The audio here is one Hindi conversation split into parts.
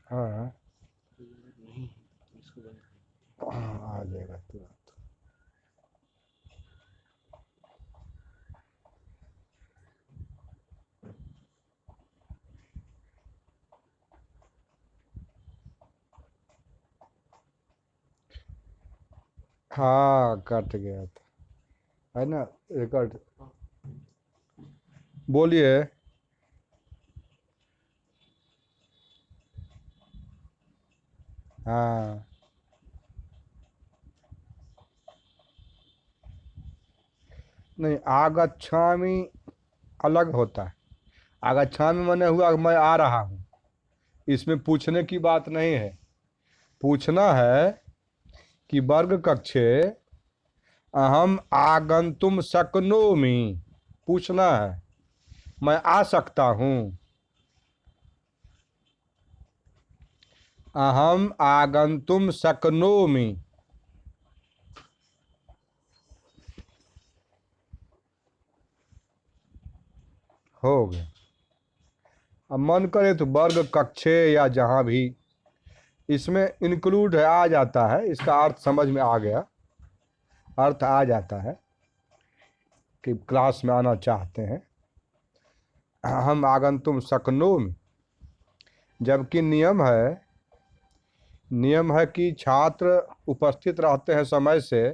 हाँ आ जाएगा तुरंत। हाँ कट गया था, है ना रिकॉर्ड। बोलिए। हाँ नहीं, आगच्छामि अलग होता है। आगच्छामि माने हुआ मैं आ रहा हूँ, इसमें पूछने की बात नहीं है। पूछना है कि वर्ग कक्षे अहम आगंतुम शक्नोमि, पूछना है मैं आ सकता हूँ। अहम आगंतुम शक्नोमि। हो गया। अब मन करे तो वर्ग कक्षे या जहाँ भी, इसमें इंक्लूड है, आ जाता है, इसका अर्थ समझ में आ गया, अर्थ आ जाता है कि क्लास में आना चाहते हैं। हम आगंतुम शक्नोमि, जबकि नियम है कि छात्र उपस्थित रहते हैं समय से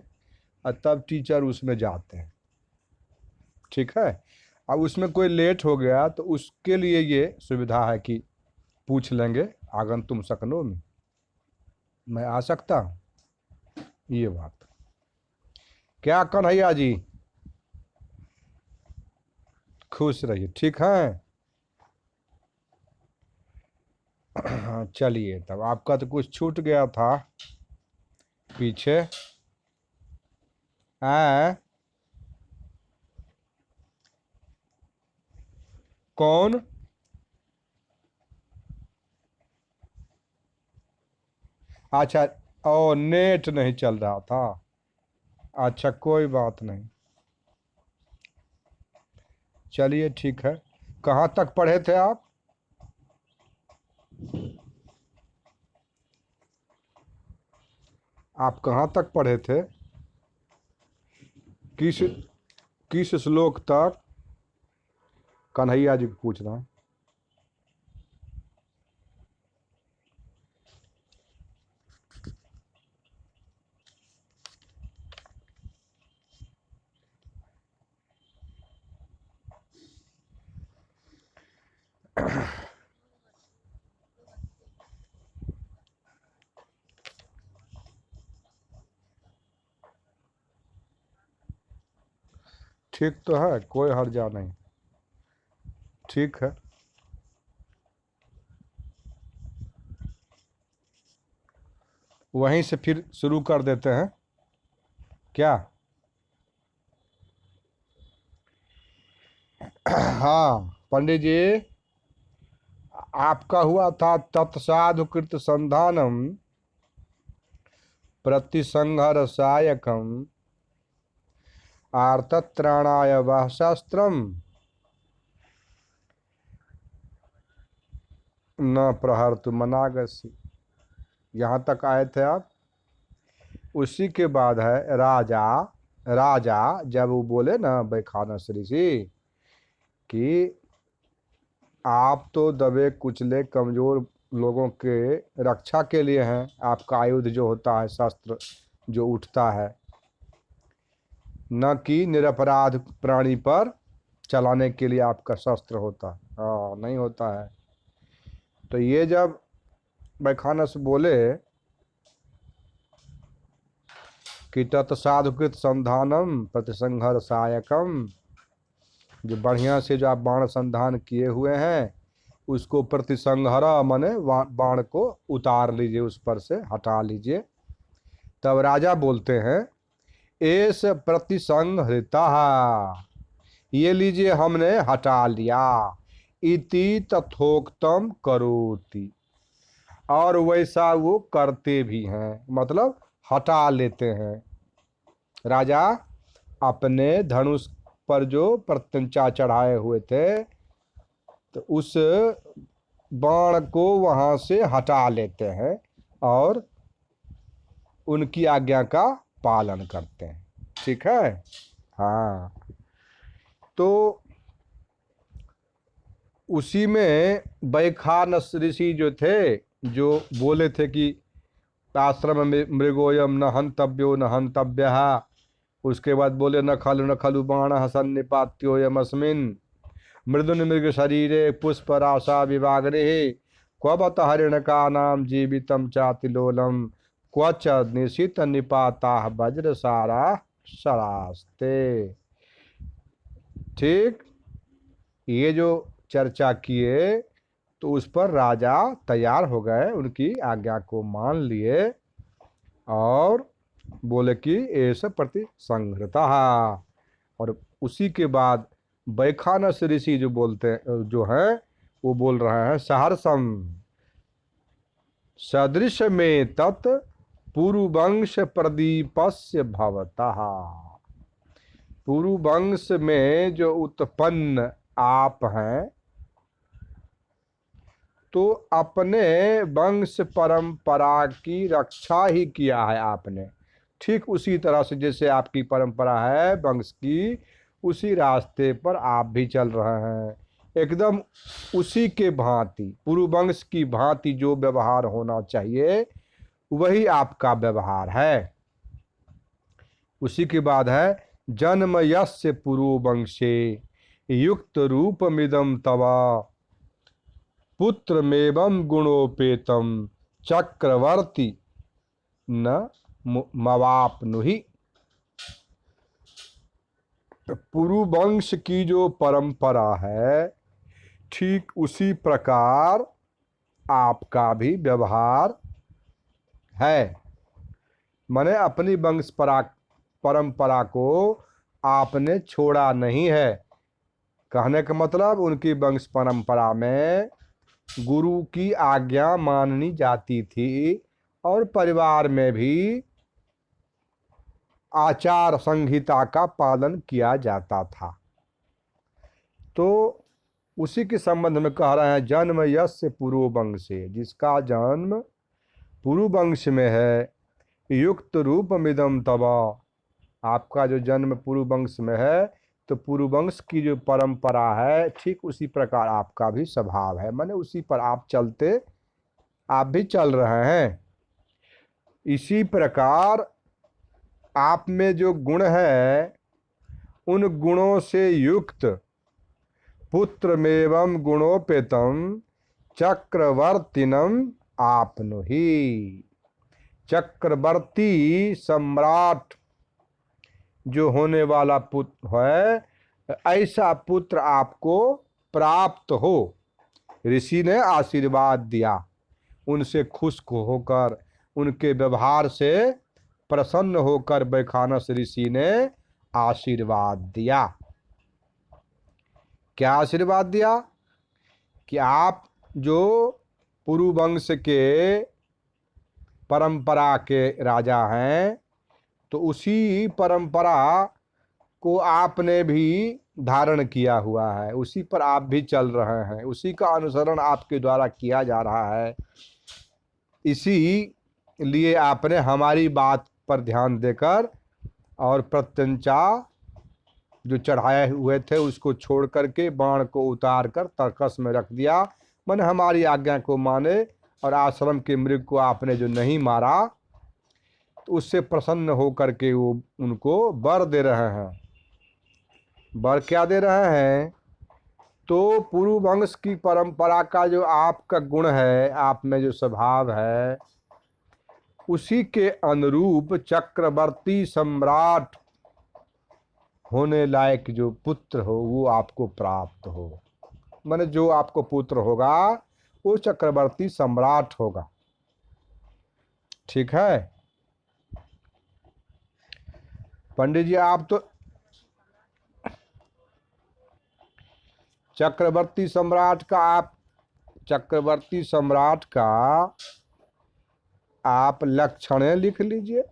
और तब टीचर उसमें जाते हैं। ठीक है। अब उसमें कोई लेट हो गया तो उसके लिए ये सुविधा है कि पूछ लेंगे आगंतुम शक्नोमि, मैं आ सकता हूँ, ये बात। क्या कन्हैया जी, खुश रहिए, ठीक है। हाँ चलिए, तब आपका तो कुछ छूट गया था पीछे। हैं? कौन? अच्छा, ओ नेट नहीं चल रहा था। अच्छा कोई बात नहीं, चलिए ठीक है। कहाँ तक पढ़े थे आप? आप कहाँ तक पढ़े थे? किस किस श्लोक तक? कन्हैया जी को पूछ रहा हूँ। ठीक तो है, कोई हर्जा नहीं। ठीक है, वहीं से फिर शुरू कर देते हैं क्या? हाँ पंडित जी, आपका हुआ था तत्साधु कृत संधानम प्रतिसंहर सायकम आर्तत्राणाय वह शास्त्रम न प्रहर तु मनागसी। यहाँ तक आए थे आप। उसी के बाद है राजा। राजा जब वो बोले ना वैखानस ऋषि कि आप तो दबे कुचले कमजोर लोगों के रक्षा के लिए हैं, आपका आयुध जो होता है, शस्त्र जो उठता है, न कि निरपराध प्राणी पर चलाने के लिए आपका शस्त्र होता है। हाँ नहीं होता है। तो ये जब वैखानस बोले कि तत्साधुकृत संधानम प्रतिसंहर सायकम, जो बढ़िया से जो आप बाण संधान किए हुए हैं उसको प्रतिसंहरा माने बाण को उतार लीजिए, उस पर से हटा लीजिए। तब राजा बोलते हैं एस प्रतिसंहृता, ये लीजिए हमने हटा लिया, इति तथोक्तम करोति, और वैसा वो करते भी हैं, मतलब हटा लेते हैं। राजा अपने धनुष पर जो प्रत्यंचा चढ़ाए हुए थे तो उस बाण को वहां से हटा लेते हैं और उनकी आज्ञा का पालन करते हैं। ठीक है। हाँ, तो उसी में बैखानस ऋषि जो थे, जो बोले थे कि आश्रम में मृगोयम न हंतव्यो न हंतव्य, उसके बाद बोले न खलु बाण हसन निपात्योयम अस्मिन मृदुन मृग शरीरे पुष्प राशा विभाग्रे क्वबत हरिण का नाम जीवितम चातिलोलम क्वच निशित निपाता वज्र सारा सरास्ते। ठीक, ये जो चर्चा किए तो उस पर राजा तैयार हो गए, उनकी आज्ञा को मान लिए और बोले कि ऐसा प्रति संहृता। और उसी के बाद बैखानस ऋषि जो बोलते जो हैं वो बोल रहे हैं सहर्षम सदृश में तत् पुरुवंश प्रदीपस्य भवतः। पुरुवंश में जो उत्पन्न आप हैं तो अपने वंश परंपरा की रक्षा ही किया है आपने। ठीक उसी तरह से जैसे आपकी परंपरा है वंश की, उसी रास्ते पर आप भी चल रहे हैं, एकदम उसी के भांति, पुरुवंश की भांति जो व्यवहार होना चाहिए वही आपका व्यवहार है। उसी के बाद है जन्म यस्य पुरुवंशे युक्त रूपमिदं तवा पुत्रमेवं गुणोपेतम चक्रवर्ती न मवाप्नुहि। पुरुवंश की जो परंपरा है ठीक उसी प्रकार आपका भी व्यवहार है। माने अपनी वंश परंपरा को आपने छोड़ा नहीं है। कहने का मतलब उनकी वंश परंपरा में गुरु की आज्ञा माननी जाती थी और परिवार में भी आचार संहिता का पालन किया जाता था। तो उसी के संबंध में कह रहे हैं जन्म यस्य पुरुवंशे, जिसका जन्म पुरुवंश में है, युक्त रूपमिदं तवा, आपका जो जन्म पुरुवंश में है तो पुरुवंश की जो परंपरा है ठीक उसी प्रकार आपका भी स्वभाव है, माने उसी पर आप चलते आप भी चल रहे हैं। इसी प्रकार आप में जो गुण है उन गुणों से युक्त पुत्रमेवं गुणोपेतम चक्रवर्तिनम आपनुहि। चक्रवर्ती सम्राट जो होने वाला पुत्र है, ऐसा पुत्र आपको प्राप्त हो। ऋषि ने आशीर्वाद दिया, उनसे खुश होकर, उनके व्यवहार से प्रसन्न होकर बैखानस ऋषि ने आशीर्वाद दिया। क्या आशीर्वाद दिया? कि आप जो पुरुवंश के परंपरा के राजा हैं तो उसी परंपरा को आपने भी धारण किया हुआ है, उसी पर आप भी चल रहे हैं, उसी का अनुसरण आपके द्वारा किया जा रहा है। इसी लिए आपने हमारी बात पर ध्यान देकर और प्रत्यंचा जो चढ़ाए हुए थे उसको छोड़ करके बाण को उतार कर तर्कस में रख दिया। मैंने हमारी आज्ञा को माने और आश्रम के मृग को आपने जो नहीं मारा तो उससे प्रसन्न होकर के वो उनको वर दे रहे हैं। वर क्या दे रहे हैं? तो पुरुवंश की परंपरा का जो आपका गुण है, आप में जो स्वभाव है, उसी के अनुरूप चक्रवर्ती सम्राट होने लायक जो पुत्र हो वो आपको प्राप्त हो। माने जो आपको पुत्र होगा वो चक्रवर्ती सम्राट होगा। ठीक है पंडित जी, आप तो चक्रवर्ती सम्राट का आप लक्षणें लिख लीजिए।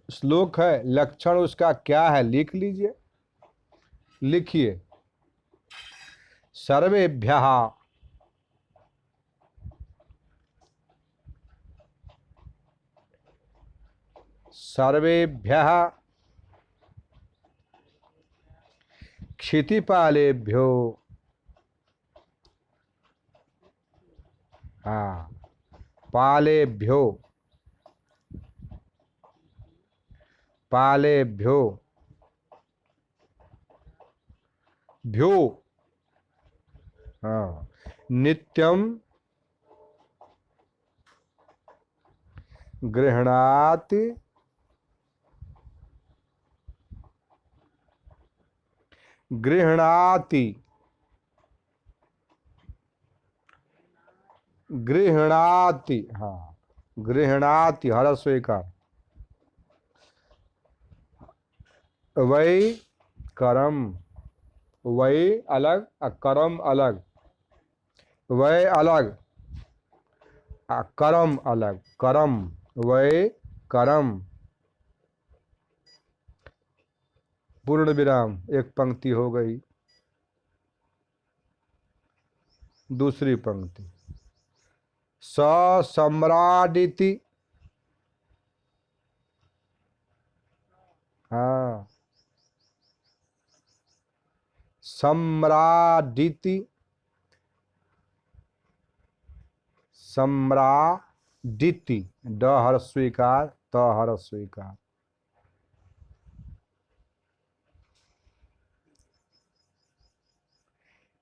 श्लोक है, लक्षण उसका क्या है लिख लीजिए। लिखिए, सर्वेभ्यः सर्वेभ्यः क्षितिपालेभ्यो हाँ पालेभ्यो पालेभ्यो भ्यो हाँ नित्यम गृह्णाति गृह्णाति गृह्णाति हाँ गृह्णाति हरस्वीकार वै करम वै अलग करम अलग वै अलग करम अलग करम वै करम पूर्ण विराम एक पंक्ति हो गई। दूसरी पंक्ति स सम्राडिति हाँ सम्राडिति सम्राडिति ड हर स्वीकार त हर स्वीकार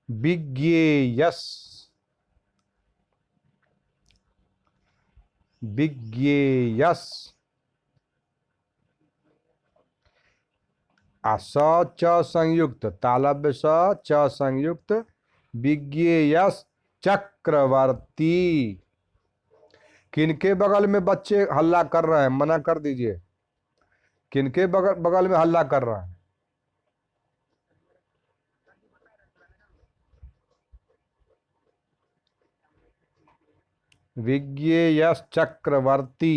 विज्ञेयस विज्ञेयस स च संयुक्त तालव्य स च संयुक्त विज्ञेयस चक्रवर्ती। किनके बगल में बच्चे हल्ला कर रहे हैं मना कर दीजिए। किनके बगल में हल्ला कर रहे हैं? विज्ञेयस चक्रवर्ती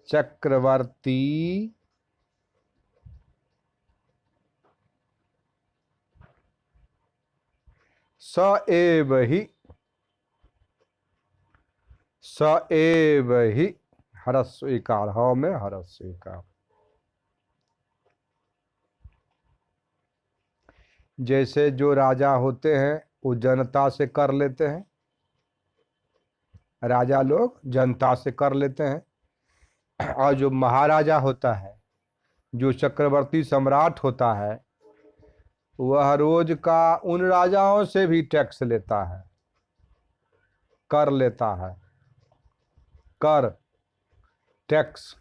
चक्रवर्ती स एव ही हरस स्वीकार ह में हरस स्वीकार। जैसे जो राजा होते हैं वो जनता से कर लेते हैं, राजा लोग जनता से कर लेते हैं, और जो महाराजा होता है जो चक्रवर्ती सम्राट होता है वह रोज का उन राजाओं से भी टैक्स लेता है, कर लेता है, कर टैक्स।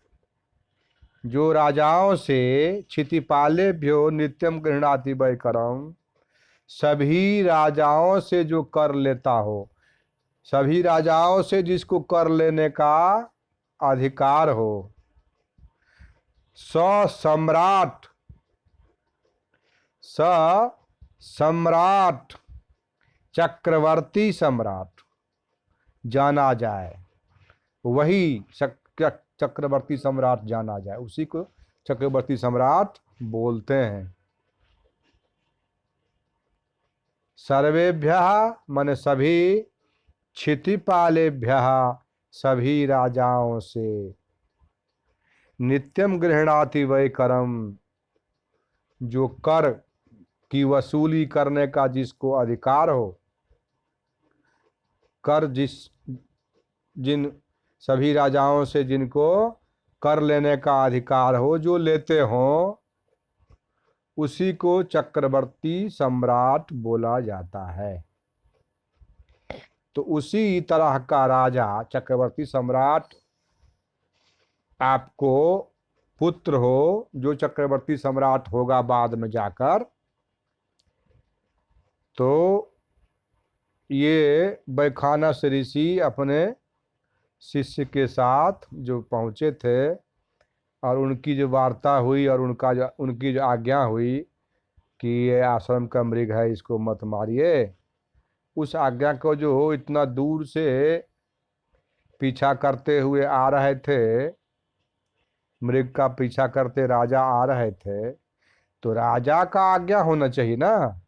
जो राजाओं से क्षितिपालेभ्यो नित्यम गृह्णाति वै करम, सभी राजाओं से जो कर लेता हो, सभी राजाओं से जिसको कर लेने का अधिकार हो, स सम्राट स सम्राट चक्रवर्ती सम्राट जाना जाए, वही चक्रवर्ती सम्राट जाना जाए, उसी को चक्रवर्ती सम्राट बोलते हैं। सर्वेभ्यः माने सभी, क्षितिपालेभ्यः सभी राजाओं से, नित्यम गृह्णाति वै करम जो कर की वसूली करने का जिसको अधिकार हो, कर जिन सभी राजाओं से जिनको कर लेने का अधिकार हो, जो लेते हो, उसी को चक्रवर्ती सम्राट बोला जाता है। तो उसी तरह का राजा चक्रवर्ती सम्राट आपको पुत्र हो जो चक्रवर्ती सम्राट होगा बाद में जाकर, तो ये वैखानस ऋषि अपने शिष्य के साथ जो पहुँचे थे और उनकी जो वार्ता हुई और उनकी जो आज्ञा हुई कि ये आश्रम का मृग है इसको मत मारिए, उस आज्ञा को जो इतना दूर से पीछा करते हुए आ रहे थे, मृग का पीछा करते राजा आ रहे थे, तो राजा का आज्ञा होना चाहिए ना,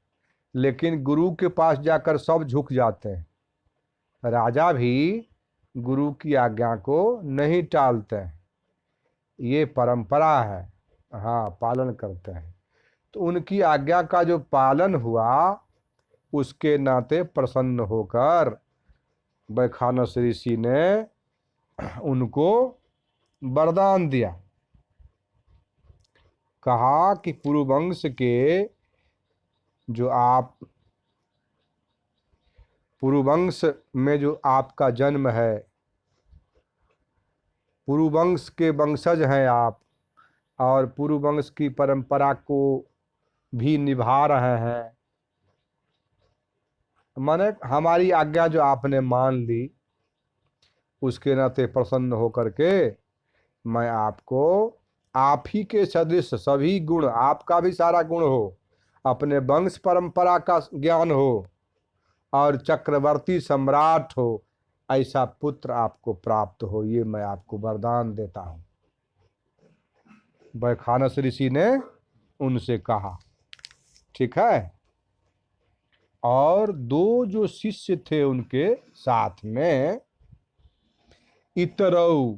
लेकिन गुरु के पास जाकर सब झुक जाते हैं। राजा भी गुरु की आज्ञा को नहीं टालते हैं, ये परंपरा है। हाँ, पालन करते हैं। तो उनकी आज्ञा का जो पालन हुआ, उसके नाते प्रसन्न होकर वैखानस ऋषि ने उनको वरदान दिया। कहा कि पुरुवंश के जो आप पुरुवंश में जो आपका जन्म है, पुरुवंश के वंशज हैं आप, और पुरुवंश की परंपरा को भी निभा रहे हैं। माने हमारी आज्ञा जो आपने मान ली, उसके नाते प्रसन्न होकर के मैं आपको आप ही के सदृश सभी गुण, आपका भी सारा गुण हो, अपने वंश परंपरा का ज्ञान हो और चक्रवर्ती सम्राट हो, ऐसा पुत्र आपको प्राप्त हो, ये मैं आपको वरदान देता हूं। वैखानस ऋषि ने उनसे कहा। ठीक है। और दो जो शिष्य थे उनके साथ में, इतरौ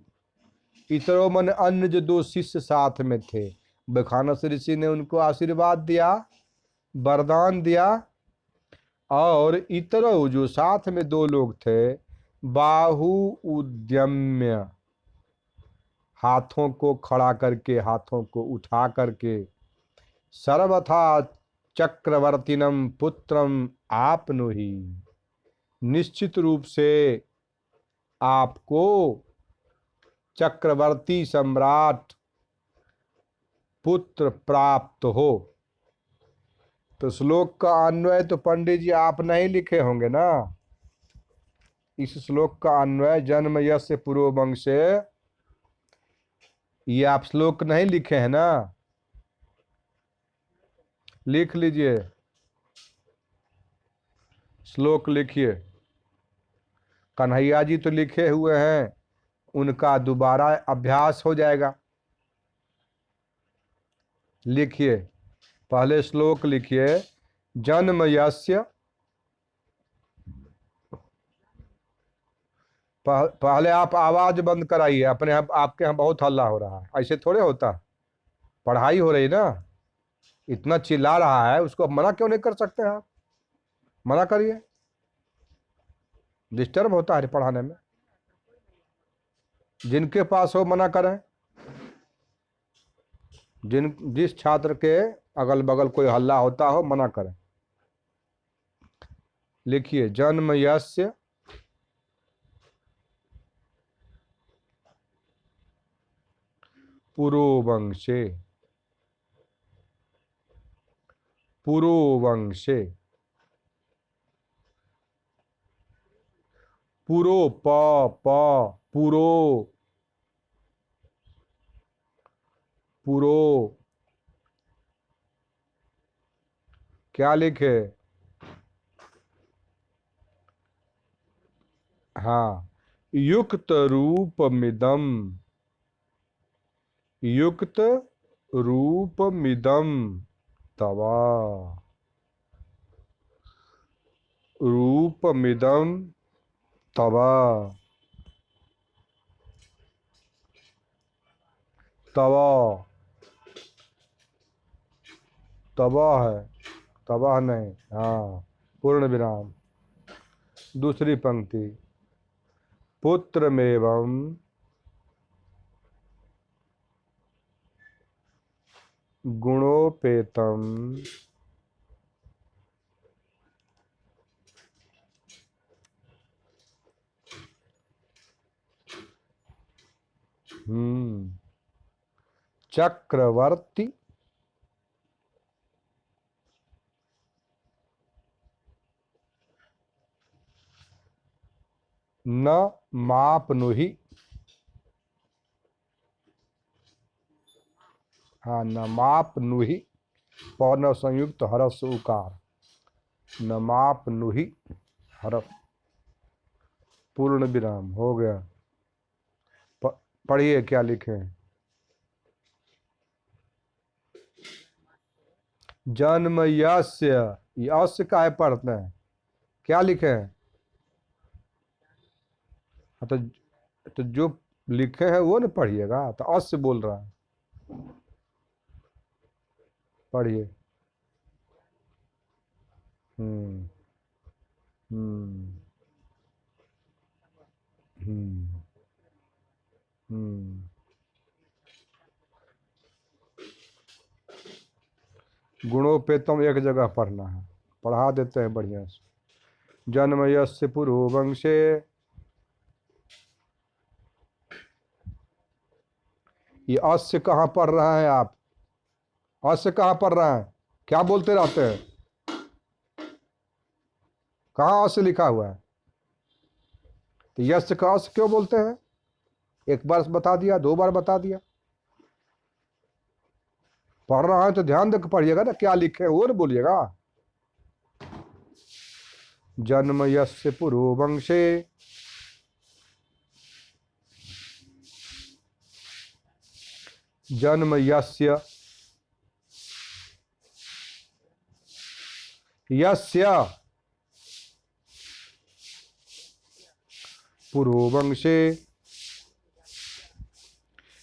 इतरो मन अन्य जो दो शिष्य साथ में थे, वैखानस ऋषि ने उनको आशीर्वाद दिया, वरदान दिया। और इतरो जो साथ में दो लोग थे, बाहु उद्यम्य, हाथों को खड़ा करके, हाथों को उठा करके, सर्वथा चक्रवर्तीनम पुत्रम आपनुहि, निश्चित रूप से आपको चक्रवर्ती सम्राट पुत्र प्राप्त हो। तो श्लोक का अन्वय तो पंडित जी आप नहीं लिखे होंगे ना। इस श्लोक का अन्वय जन्म यस्य पुरोवंशे, ये आप श्लोक नहीं लिखे हैं ना, लिख लीजिए, श्लोक लिखिए। कन्हैया जी तो लिखे हुए हैं, उनका दोबारा अभ्यास हो जाएगा। लिखिए, पहले श्लोक लिखिए। जन्म यस्य, पहले आप आवाज बंद कराइए अपने। आपके यहाँ बहुत हल्ला हो रहा है, ऐसे थोड़े होता। पढ़ाई हो रही ना, इतना चिल्ला रहा है, उसको मना क्यों नहीं कर सकते आप? मना करिए, डिस्टर्ब होता है पढ़ाने में। जिनके पास हो मना करें। जिस छात्र के अगल बगल कोई हल्ला होता हो, मना करें। लिखिए, जन्म यस्य पुरोवंशे, पुरोवंशे, पुरो प प पुरो, पुरो क्या लिखे? हाँ, युक्त रूपमिदम, युक्त रूपमिदम तव, रूपमिदम तव, तव, तव है, तबाह नहीं। हाँ, पूर्ण विराम। दूसरी पंक्ति, पुत्रमेवं गुणोपेतम चक्रवर्ती न मापनुहि। हाँ, न मापनुहि, पौर्णव संयुक्त हरस उकार, न मापनुहि हर, पूर्ण विराम। हो गया। पढ़िए क्या लिखे हैं। जन्म यस्य, यस्य का है पढ़ते हैं, क्या लिखे हैं? हाँ, तो जो लिखे हैं वो ना पढ़िएगा, तो अस्य बोल रहा है, पढ़िए। हम्म हम्म हम्म हम्म। गुणों पे तुम एक जगह पढ़ना है, पढ़ा देते हैं बढ़िया से। जन्म यस्य पुरो वंशे, ये अस्य कहाँ पढ़ रहा है आप? अस्य कहाँ पढ़ रहा है? क्या बोलते रहते हैं? कहाँ अस्य लिखा हुआ है? तो यस्य का अस्य क्यों बोलते हैं? एक बार बता दिया, दो बार बता दिया। पढ़ रहा है तो ध्यान देकर पढ़िएगा ना, क्या लिखे हैं वो ना बोलिएगा। जन्म यस्य पुरो वंशे, जन्म यस्य, यस्य पुरो वंशे,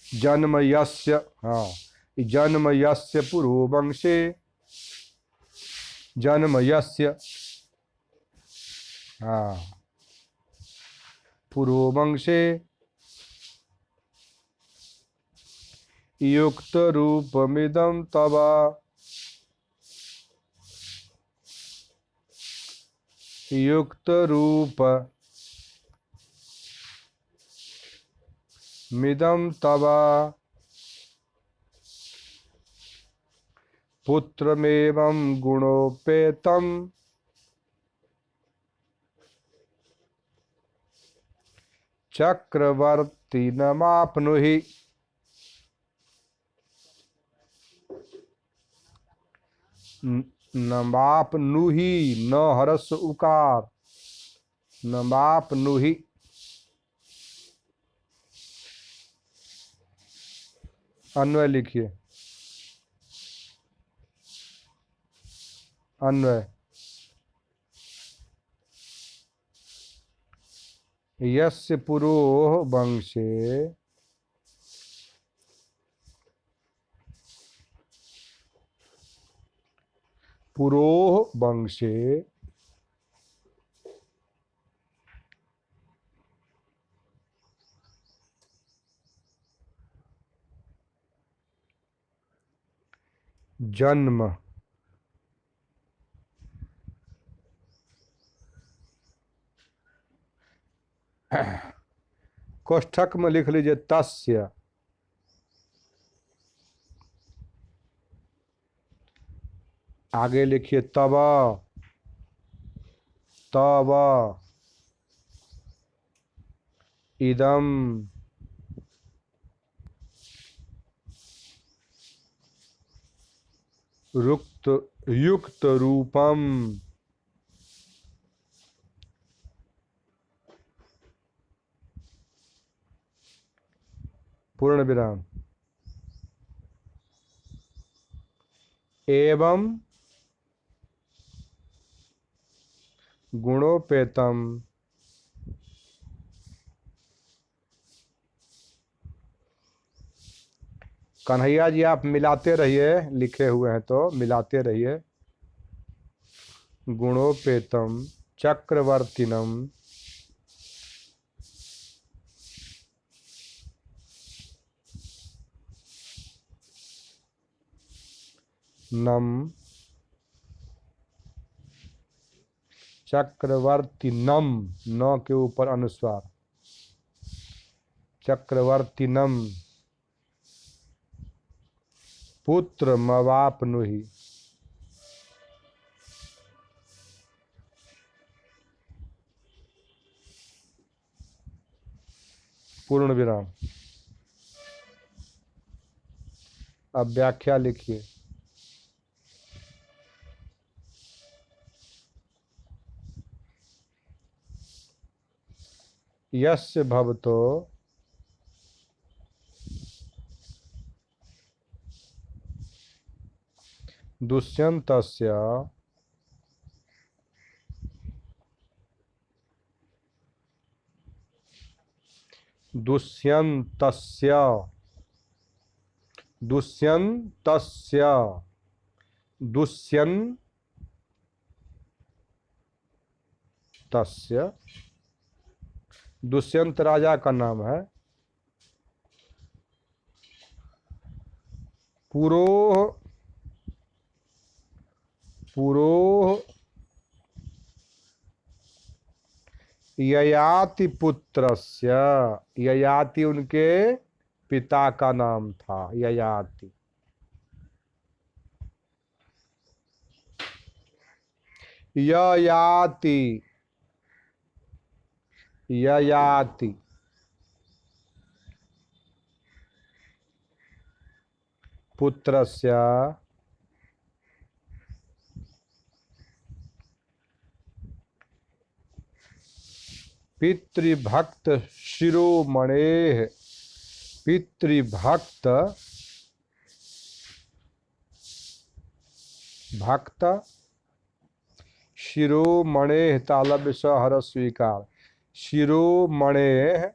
जन्म यस्य, हाँ, जन्म यस्य पुरो वंशे, जन्म यस्य, हाँ, पुरो वंशे, युक्त रूपमिदं तव, युक्त रूप मिदं तव, पुत्रमेवं गुणोपेतं, चक्रवर्ती नमाप्नुहि। नमाप्नुहि, न हरस उकार, नमाप्नुहि। अन्वय लिखिए, अन्वय। यस्य पुरोः वंशे, पुरोः वंशे, जन्म, कोष्ठक में लिख लीजिए तस्य, आगे लिखिए तब, तब इदम, रुक्त युक्त रूपम, पूर्ण विराम, एवं गुणोपेतम, कन्हैया जी आप मिलाते रहिए, लिखे हुए हैं तो मिलाते रहिए। गुणोपेतम चक्रवर्तीनम, नम चक्रवर्तीनम, न के ऊपर अनुस्वार, चक्रवर्तीनम पुत्र मवाप्नुहि। पूर्ण विराम। अब व्याख्या लिखिए। यस्य भवतो दुष्यन्तस्य दुष्यन्तस्य दुष्यन्तस्य दुष्यन्तस्य दुष्यंत राजा का नाम है। पुरोह पुरोह ययाति पुत्रस्य, ययाति उनके पिता का नाम था, ययाति। ययाति ययाति पुत्रस्य पितृभक्त शिरोमणेः, पितृभक्त भक्त शिरोमणेः तालव्य स हर स्वीकार, शिरोमणेः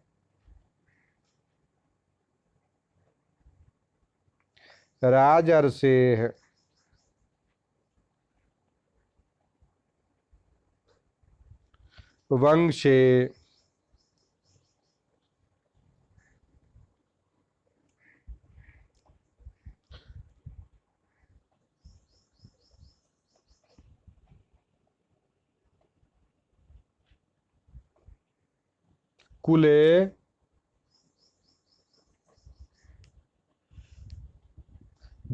राजर्षेः वंशे कुले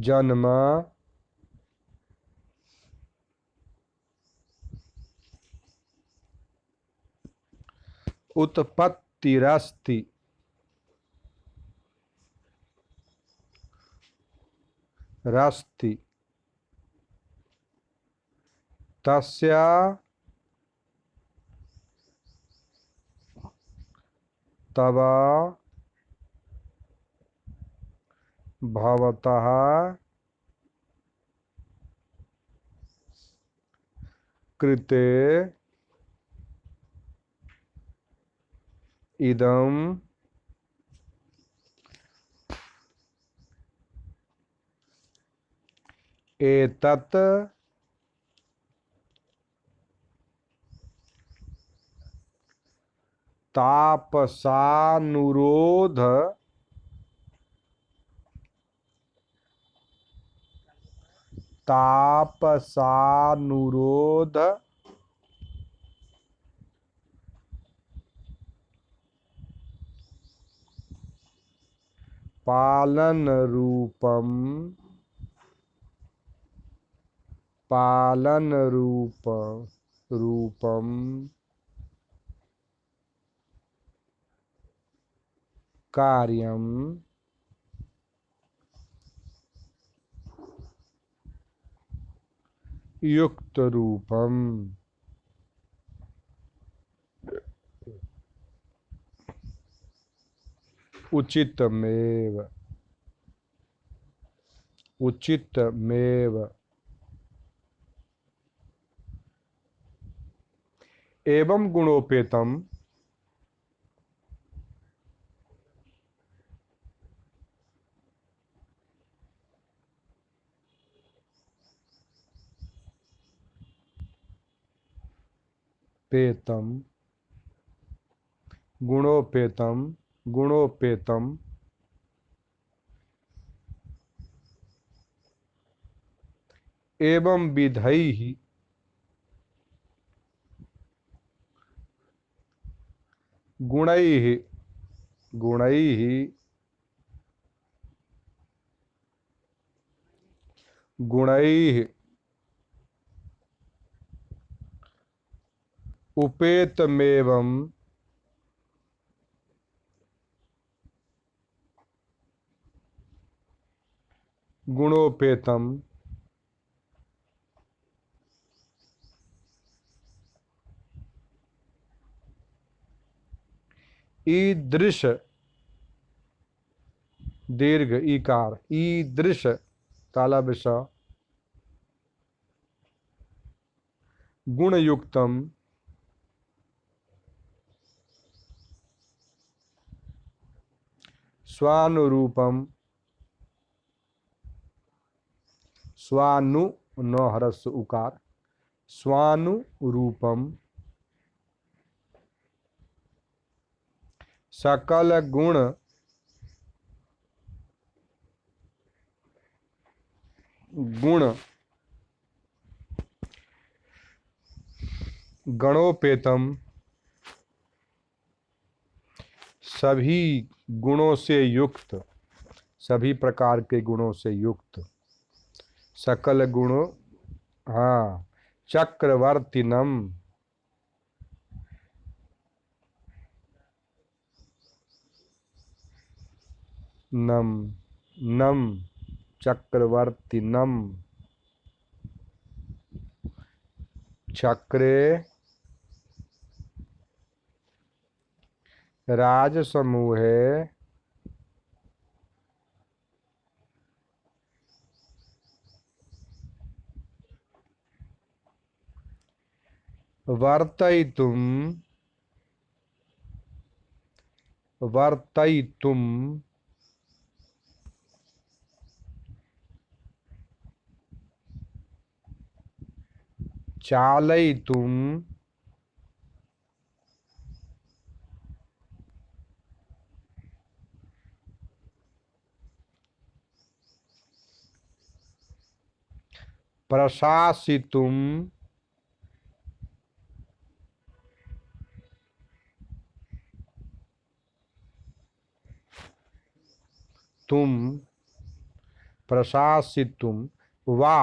जन्म उत्पत्तिरस्ति, रस्ति तस्य तव भवतः कृते इदं एतत् तापसानुरोध तापसानुरोध पालन रूपम पालन रूपम कार्यम युक्त रूपम उचितमेव उचितमेव एवं गुणोपेतम पेतम गुणोपेतम गुणोपेतम एवं विधैः गुणैः गुणैः गुणैः उपेतमेवं गुणोपेतम ईदृश दीर्घ ईकार ईदृश तालव्य स गुणयुक्तम स्वानुरूपम स्वानु न हरस उकार स्वानुरूपम सकल गुण गुण गणोपेतम सभी गुणों से युक्त सभी प्रकार के गुणों से युक्त सकल गुणों हाँ चक्रवर्तीनम नम नम चक्रवर्तीनम चक्रे राजसमूहे वर्तयितुम वर्तयितुम चालयितुम प्रशासितुम तुम प्रशासितुम वा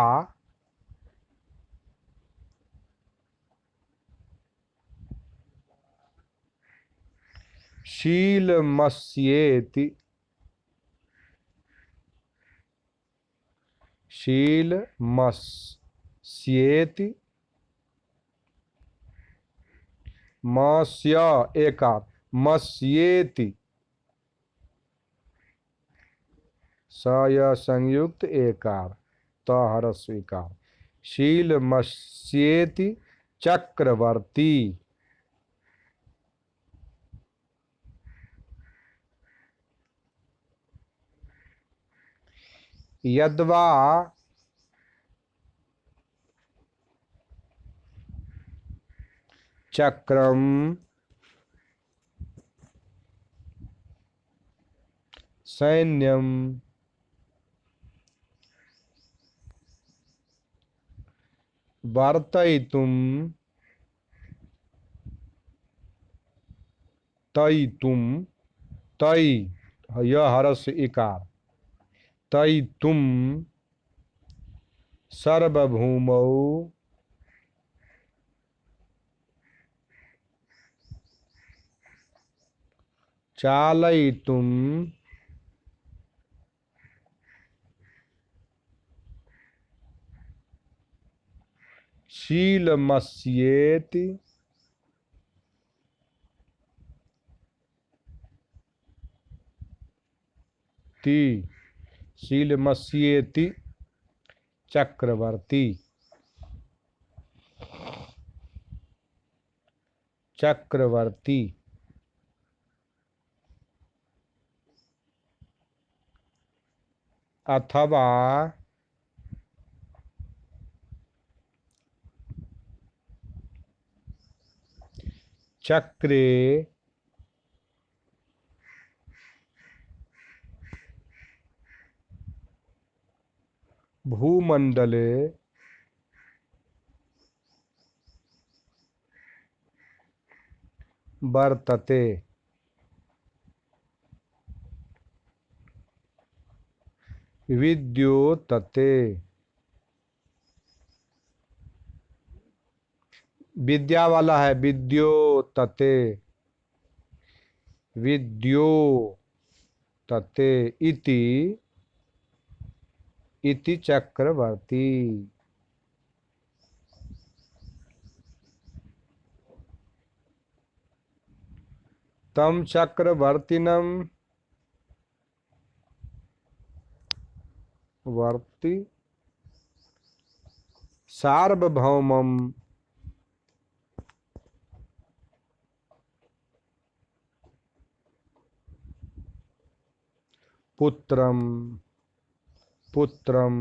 शीलमस्येति शीलमस्येति मस्य एकार मस्येति स य संयुक्त एकार त हर स्वीकार शीलमस्येति चक्रवर्ती यद्वा चक्रम सैन्यम वर्तयितुम तयितुम तय यह हरस इकार तयितुम सर्वभूमौ चालयितुम शीलमस्येति शीलमस्येति चक्रवर्ती चक्रवर्ती अथवा चक्रे भूमंडले वर्तते विद्योतते विद्या वाला है विद्योतते विद्योतते इति चक्रवर्ती तम चक्रवर्तीनम वर्ति सार्वभौमम पुत्रम पुत्रम।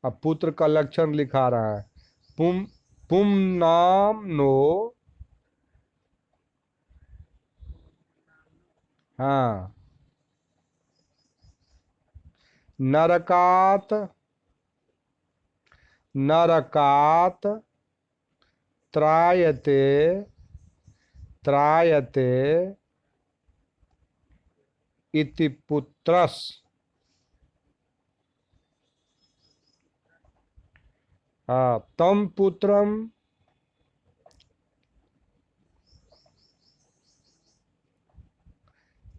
अब पुत्र का लक्षण लिखा रहा है। पुम पुम नाम नो। हाँ, नरकात नरकात त्रायते त्रायते इति पुत्रस। हाँ, तम पुत्रम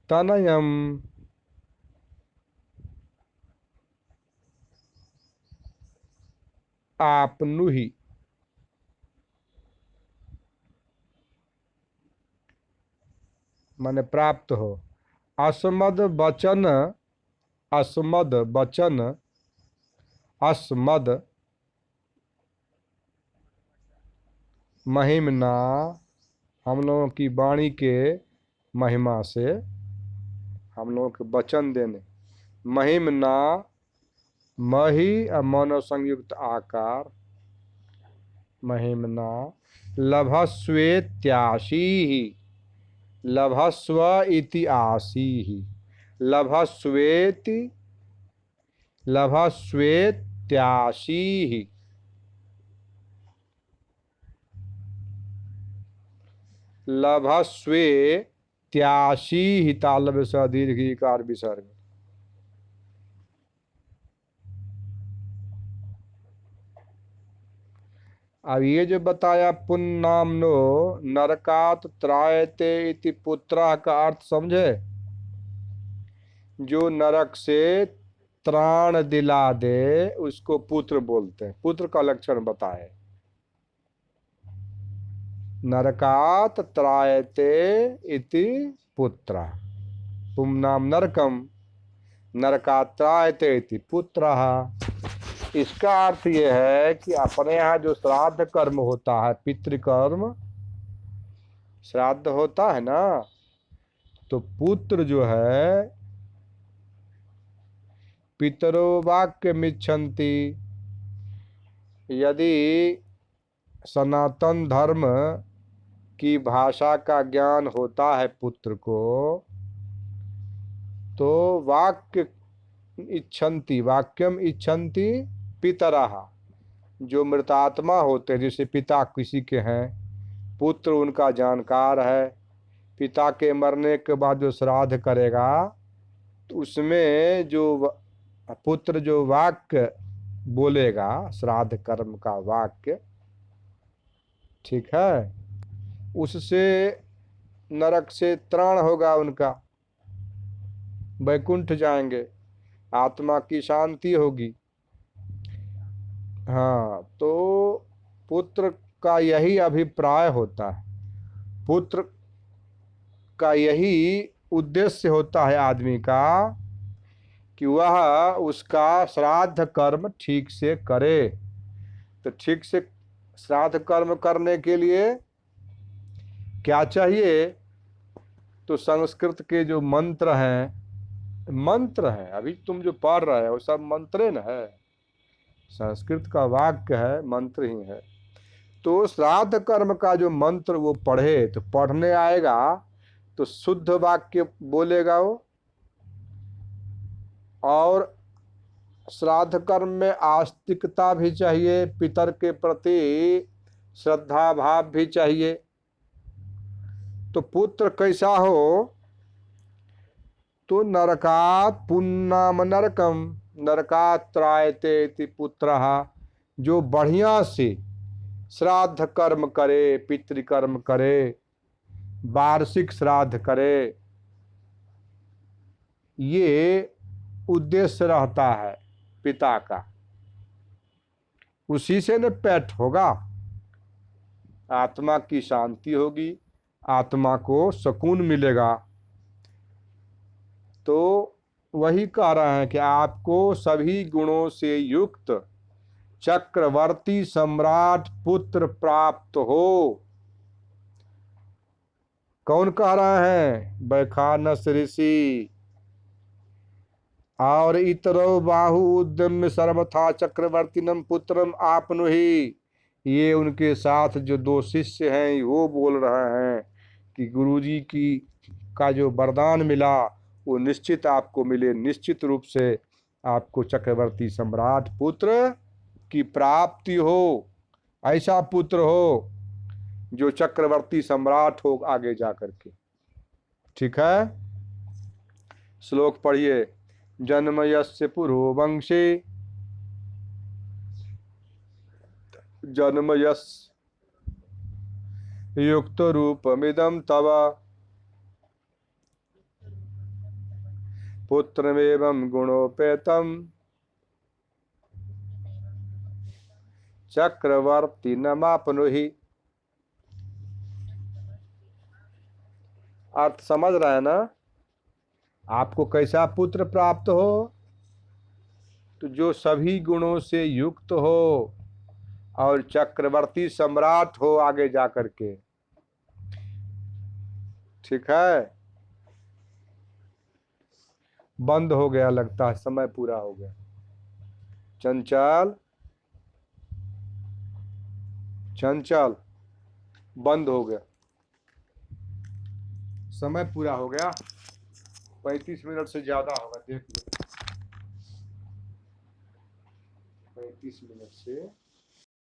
तनयम आपनुहि। माने प्राप्त हो। अस्मद वचन अस्मद वचन अस्मद महिमना। हम लोगों की वाणी के महिमा से, हम लोगों के वचन देने। महिमना, मही और मनो संयुक्त आकार। महिमना लभस्वेत्याशी ही। लभस्व इति आसी ही। लभस्वेति लभस्वेत्याशी ही। लभस्वे त्याशी ही। तालव्य स दीर्घ इकार विसर्ग। अब ये जो बताया पुन्नामनो नरकात त्रायते इति पुत्र का अर्थ समझे। जो नरक से त्राण दिला दे उसको पुत्र बोलते हैं। पुत्र का लक्षण बताए। नरकात त्रायते इति पुत्र। पुम्नाम नरकम नरकात त्रायते इति पुत्र। इसका अर्थ यह है कि अपने यहाँ जो श्राद्ध कर्म होता है, पितृकर्म श्राद्ध होता है ना, तो पुत्र जो है पितरो वाक्य मिच्छन्ति। यदि सनातन धर्म की भाषा का ज्ञान होता है पुत्र को, तो वाक्य इच्छन्ति वाक्यम इच्छन्ति पितरः। जो मृतात्मा होते हैं, जैसे पिता किसी के हैं, पुत्र उनका जानकार है, पिता के मरने के बाद जो श्राद्ध करेगा तो उसमें जो पुत्र जो वाक्य बोलेगा, श्राद्ध कर्म का वाक्य, ठीक है, उससे नरक से त्राण होगा, उनका वैकुंठ जाएंगे, आत्मा की शांति होगी। हाँ, तो पुत्र का यही अभिप्राय होता है, पुत्र का यही उद्देश्य होता है आदमी का कि वह उसका श्राद्ध कर्म ठीक से करे। तो ठीक से श्राद्ध कर्म करने के लिए क्या चाहिए? तो संस्कृत के जो मंत्र हैं, मंत्र है, अभी तुम जो पढ़ रहे हो वो सब मंत्र न है, संस्कृत का वाक्य है, मंत्र ही है। तो श्राद्ध कर्म का जो मंत्र वो पढ़े, तो पढ़ने आएगा तो शुद्ध वाक्य बोलेगा वो, और श्राद्ध कर्म में आस्तिकता भी चाहिए, पितर के प्रति श्रद्धा भाव भी चाहिए। तो पुत्र कैसा हो? तो नरकात पुन्नाम नरकम नरकात त्रायते इति पुत्रः। जो बढ़िया से श्राद्ध कर्म करे, पितृकर्म करे, वार्षिक श्राद्ध करे, ये उद्देश्य रहता है पिता का। उसी से न पेट होगा, आत्मा की शांति होगी, आत्मा को सुकून मिलेगा। तो वही कह रहे हैं कि आपको सभी गुणों से युक्त चक्रवर्ती सम्राट पुत्र प्राप्त हो। कौन कह रहे हैं? वैखानस ऋषि। और इतरो बाहु उद्यम सर्वथा चक्रवर्तीनम पुत्रम आपनुहि। ये उनके साथ जो दो शिष्य हैं वो बोल रहे हैं कि गुरुजी की का जो वरदान मिला वो निश्चित आपको मिले, निश्चित रूप से आपको चक्रवर्ती सम्राट पुत्र की प्राप्ति हो, ऐसा पुत्र हो जो चक्रवर्ती सम्राट हो आगे जा करके। ठीक है, श्लोक पढ़िए। जन्म यस्य पुरो वंशे, जन्म यस युक्त रूपमिदं तव, पुत्रमेवं गुणोपेतं चक्रवर्ती नमापनुहि। अर्थ समझ रहे हैं ना? आपको कैसा पुत्र प्राप्त हो? तो जो सभी गुणों से युक्त हो और चक्रवर्ती सम्राट हो आगे जा करके। ठीक है, बंद हो गया लगता है, समय पूरा हो गया। चंचल, चंचल, बंद हो गया, समय पूरा हो गया। 35 मिनट से ज्यादा होगा, देख लो। 35 मिनट से